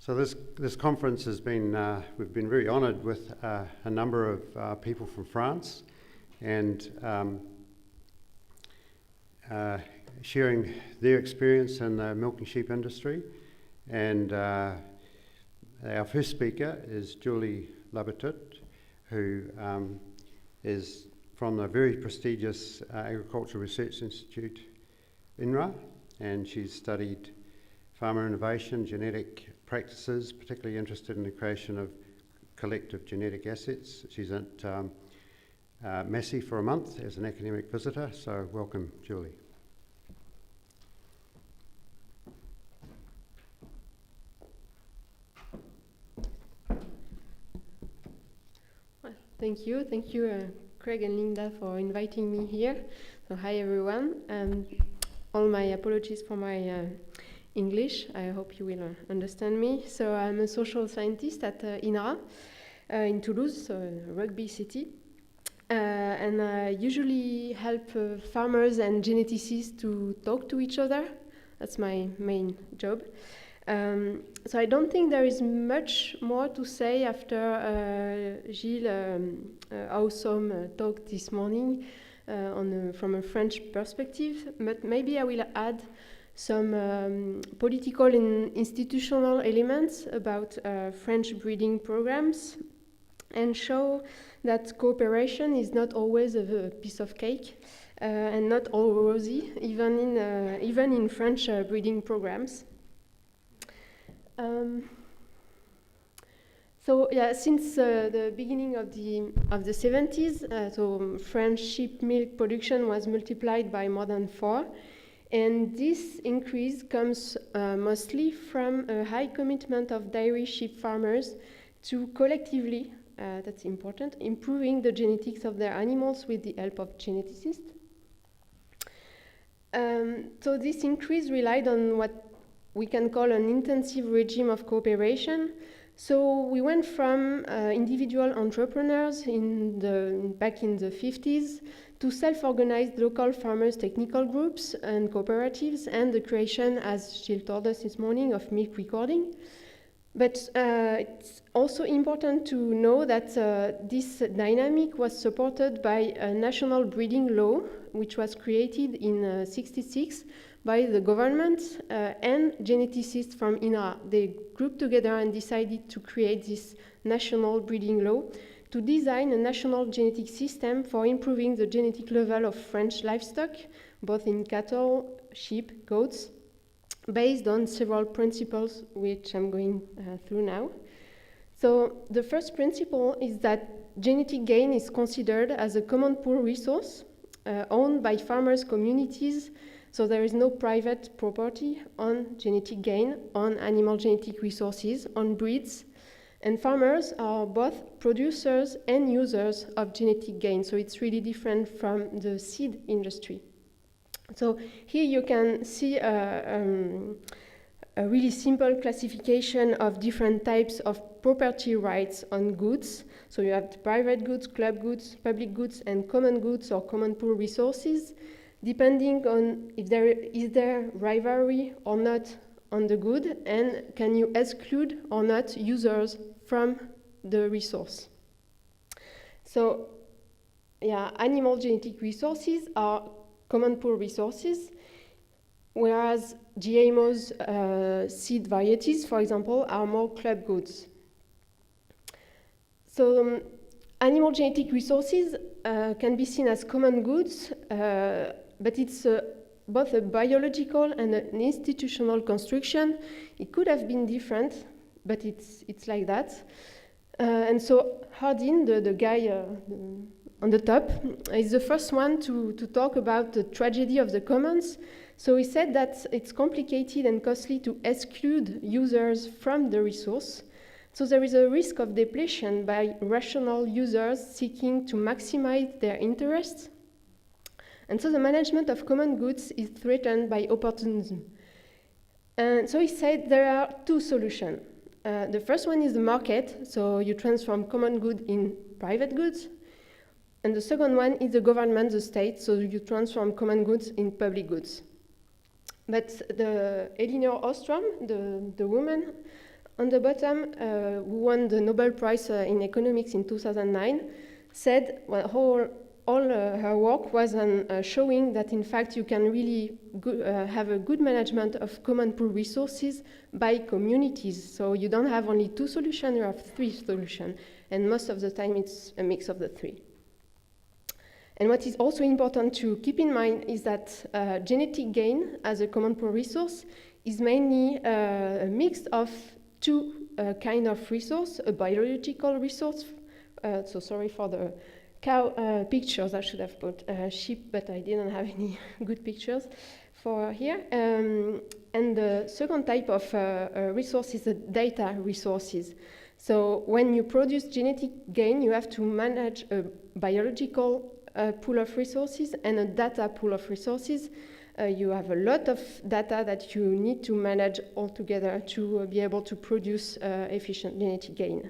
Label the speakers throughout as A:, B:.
A: So this conference has been, we've been very honoured with a number of people from France and sharing their experience in the milking sheep industry. And our first speaker is Julie Labatut, who is from the very prestigious Agricultural Research Institute, INRA, and she's studied farmer innovation, genetic practices, particularly interested in the creation of collective genetic assets. She's at Massey for a month as an academic visitor, so welcome, Julie.
B: Well, thank you, Craig and Linda, for inviting me here. So hi everyone, all my apologies for my English. I hope you will understand me. So I'm a social scientist at INRA in Toulouse, so a rugby city. And I usually help farmers and geneticists to talk to each other. That's my main job. So I don't think there is much more to say after Gilles' awesome talk this morning from a French perspective, but maybe I will add some political and institutional elements about French breeding programs and show that cooperation is not always a piece of cake and not all rosy, even in French breeding programs. So yeah, since the beginning of the 70s, so French sheep milk production was multiplied by more than 4. And this increase comes mostly from a high commitment of dairy sheep farmers to collectively, that's important, improving the genetics of their animals with the help of geneticists. So this increase relied on what we can call an intensive regime of cooperation. So we went from individual entrepreneurs back in the 50s to self-organized local farmers' technical groups and cooperatives, and the creation, as Gilles told us this morning, of milk recording. But it's also important to know that this dynamic was supported by a national breeding law, which was created in '66 by the government and geneticists from INRA. They grouped together and decided to create this national breeding law to design a national genetic system for improving the genetic level of French livestock, both in cattle, sheep, goats, based on several principles, which I'm going through now. So the first principle is that genetic gain is considered as a common pool resource owned by farmers' communities, so there is no private property on genetic gain, on animal genetic resources, on breeds. And farmers are both producers and users of genetic gain, so it's really different from the seed industry. So here you can see a really simple classification of different types of property rights on goods. So you have private goods, club goods, public goods, and common goods or common pool resources, depending on if there is rivalry or not on the good, and can you exclude or not users from the resource. So yeah, animal genetic resources are common pool resources, whereas GMO's seed varieties, for example, are more club goods. So animal genetic resources can be seen as common goods, but it's both a biological and an institutional construction. It could have been different, but it's like that. And so Hardin, the guy on the top, is the first one to talk about the tragedy of the commons. So he said that it's complicated and costly to exclude users from the resource. So there is a risk of depletion by rational users seeking to maximize their interests. And so the management of common goods is threatened by opportunism. And so he said there are two solutions. The first one is the market, so you transform common good in private goods. And the second one is the government, the state, so you transform common goods in public goods. But Elinor Ostrom, the woman on the bottom, who won the Nobel Prize in Economics in 2009, said all her work was on showing that in fact you can really have a good management of common pool resources by communities. So you don't have only 2 solutions, you have 3 solutions. And most of the time it's a mix of the 3. And what is also important to keep in mind is that genetic gain as a common pool resource is mainly a mix of 2 kind of resource, a biological resource. So sorry for the cow pictures. I should have put sheep, but I didn't have any good pictures for here. And the second type of resource is the data resources. So when you produce genetic gain, you have to manage a biological pool of resources and a data pool of resources. You have a lot of data that you need to manage all together to be able to produce efficient genetic gain.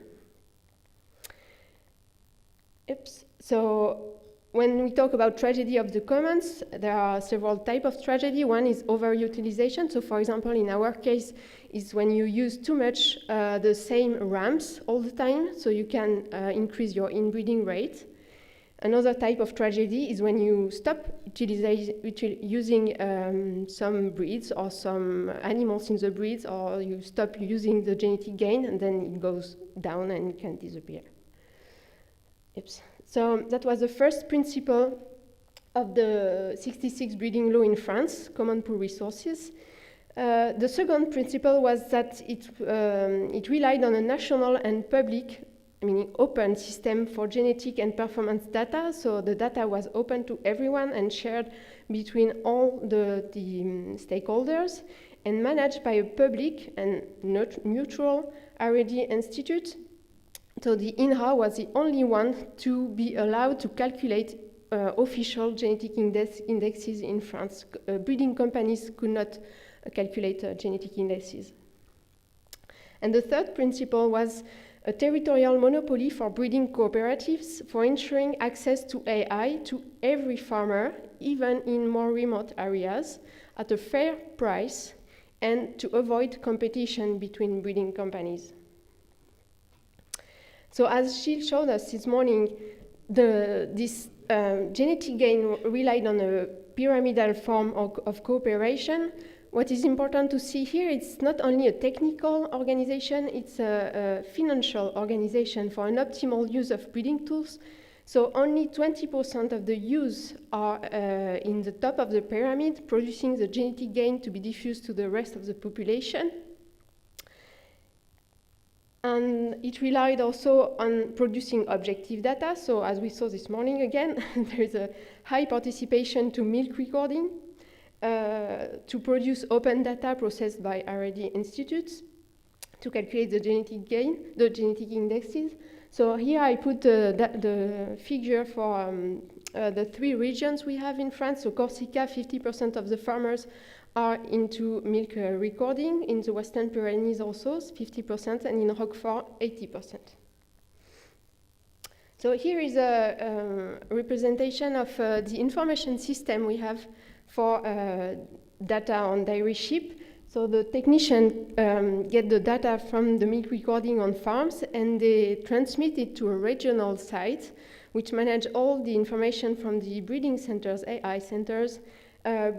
B: Oops. So when we talk about tragedy of the commons, there are several types of tragedy. One is overutilization. So for example, in our case, is when you use too much the same rams all the time, so you can increase your inbreeding rate. Another type of tragedy is when you stop using some breeds or some animals in the breeds, or you stop using the genetic gain, and then it goes down and it can disappear. Oops. So that was the first principle of the 66 breeding law in France, common pool resources. The second principle was that it relied on a national and public, meaning open system for genetic and performance data. So the data was open to everyone and shared between all the stakeholders and managed by a public and neutral R&D institute. So the INRA was the only one to be allowed to calculate official genetic indexes in France. Breeding companies could not calculate genetic indexes. And the third principle was a territorial monopoly for breeding cooperatives for ensuring access to AI to every farmer, even in more remote areas, at a fair price, and to avoid competition between breeding companies. So as Gilles showed us this morning, this genetic gain relied on a pyramidal form of cooperation. What is important to see here, it's not only a technical organization, it's a financial organization for an optimal use of breeding tools. So only 20% of the use are in the top of the pyramid, producing the genetic gain to be diffused to the rest of the population. And it relied also on producing objective data. So as we saw this morning again, there's a high participation to milk recording, to produce open data processed by R&D institutes, to calculate the genetic gain, the genetic indexes. So here I put the figure for the 3 regions we have in France. So Corsica, 50% of the farmers are into milk recording. In the Western Pyrenees also, 50%, and in Roquefort, 80%. So here is a representation of the information system we have for data on dairy sheep. So the technicians get the data from the milk recording on farms, and they transmit it to a regional site, which manage all the information from the breeding centers, AI centers,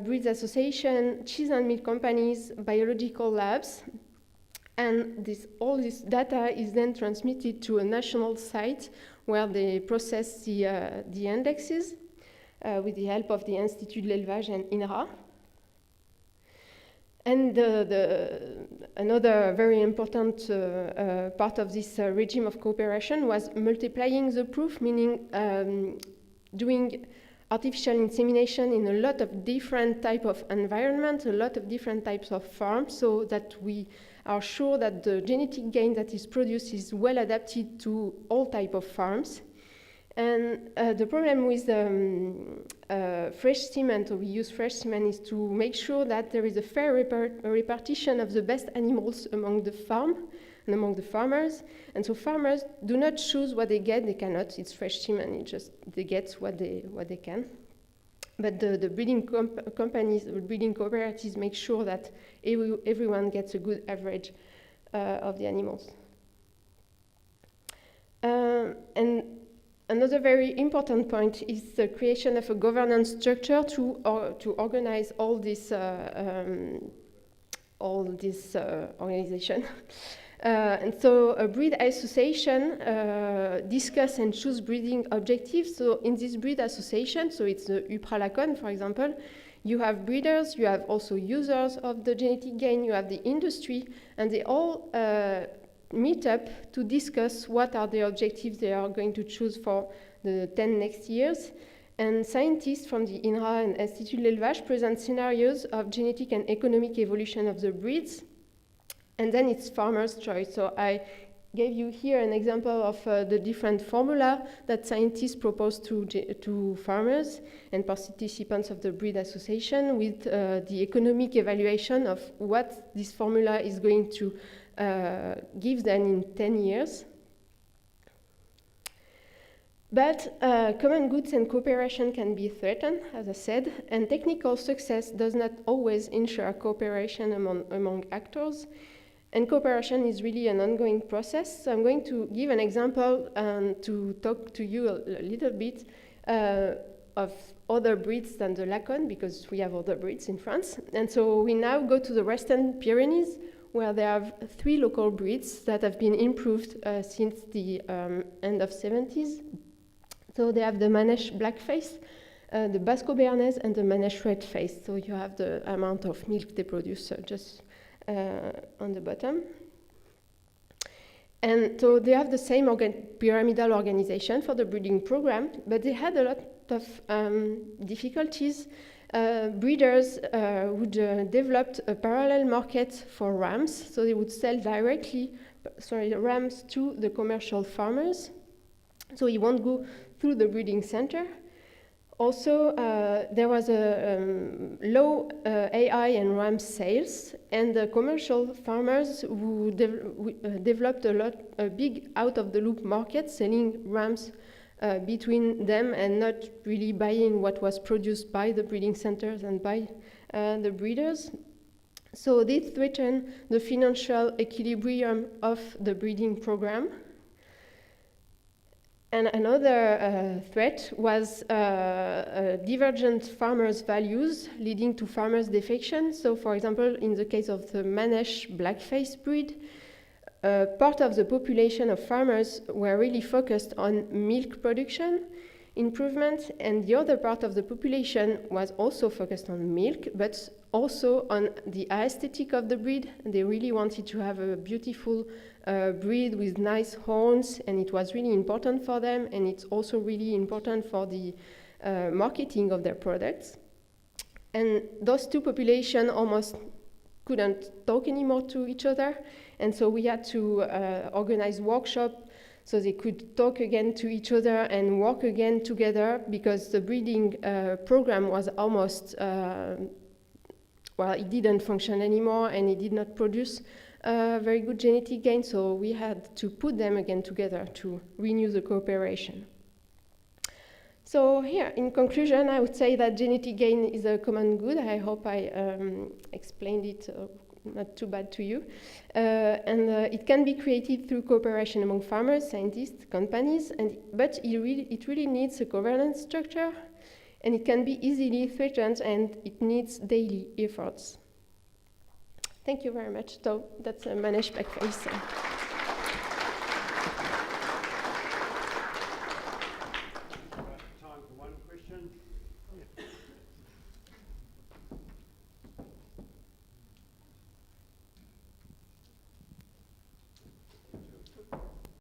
B: breeds association, cheese and milk companies, biological labs. And all this data is then transmitted to a national site where they process the indexes with the help of the Institut de l'Élevage and INRA. And another very important part of this regime of cooperation was multiplying the proof, meaning doing artificial insemination in a lot of different types of environments, a lot of different types of farms, so that we are sure that the genetic gain that is produced is well adapted to all types of farms. And the problem with fresh semen, so we use fresh semen, is to make sure that there is a fair repartition of the best animals among the farm and among the farmers. And so farmers do not choose what they get; they cannot. It's fresh semen; they get what they can. But the breeding companies, the breeding cooperatives, make sure that everyone gets a good average of the animals. And another very important point is the creation of a governance structure to organize all this organization. And so a breed association discuss and choose breeding objectives. So in this breed association, so it's the UPRA-Lacon, for example, you have breeders, you have also users of the genetic gain, you have the industry, and they all meet up to discuss what are the objectives they are going to choose for the 10 next years. And scientists from the INRA and Institut de l'Élevage present scenarios of genetic and economic evolution of the breeds. And then it's farmers' choice. So I gave you here an example of the different formula that scientists propose to farmers and participants of the breed association, with the economic evaluation of what this formula is going to give them in 10 years. But common goods and cooperation can be threatened, as I said, and technical success does not always ensure cooperation among actors. And cooperation is really an ongoing process. So I'm going to give an example to talk to you a little bit of other breeds than the Lacon, because we have other breeds in France. And so we now go to the Western Pyrenees, where there are 3 local breeds that have been improved since the end of 70s. So they have the Manèche Blackface, the Basco Béarnais, and the Manèche Redface. So you have the amount of milk they produce just on the bottom. And so they have the same pyramidal organization for the breeding program, but they had a lot of difficulties. Breeders would develop a parallel market for rams, so they would sell directly rams to the commercial farmers. So you won't go through the breeding center. Also, there was a low AI and ram sales, and the commercial farmers who developed a big out-of-the-loop market, selling rams between them and not really buying what was produced by the breeding centers and by the breeders. So this threatened the financial equilibrium of the breeding program. And another threat was divergent farmers' values, leading to farmers' defection. So, for example, in the case of the Manèche Blackface breed, part of the population of farmers were really focused on milk production improvement, and the other part of the population was also focused on milk, but also on the aesthetic of the breed. They really wanted to have a beautiful breed with nice horns, and it was really important for them, and it's also really important for the marketing of their products. And those two populations almost couldn't talk anymore to each other, and so we had to organize workshops so they could talk again to each other and work again together, because the breeding program was almost, it didn't function anymore, and it did not produce very good genetic gain, so we had to put them again together to renew the cooperation. So here, in conclusion, I would say that genetic gain is a common good. I hope I explained it not too bad to you. And it can be created through cooperation among farmers, scientists, companies, but it really needs a governance structure, and it can be easily threatened, and it needs daily efforts. Thank you very much. So that's a Manèche Blackface.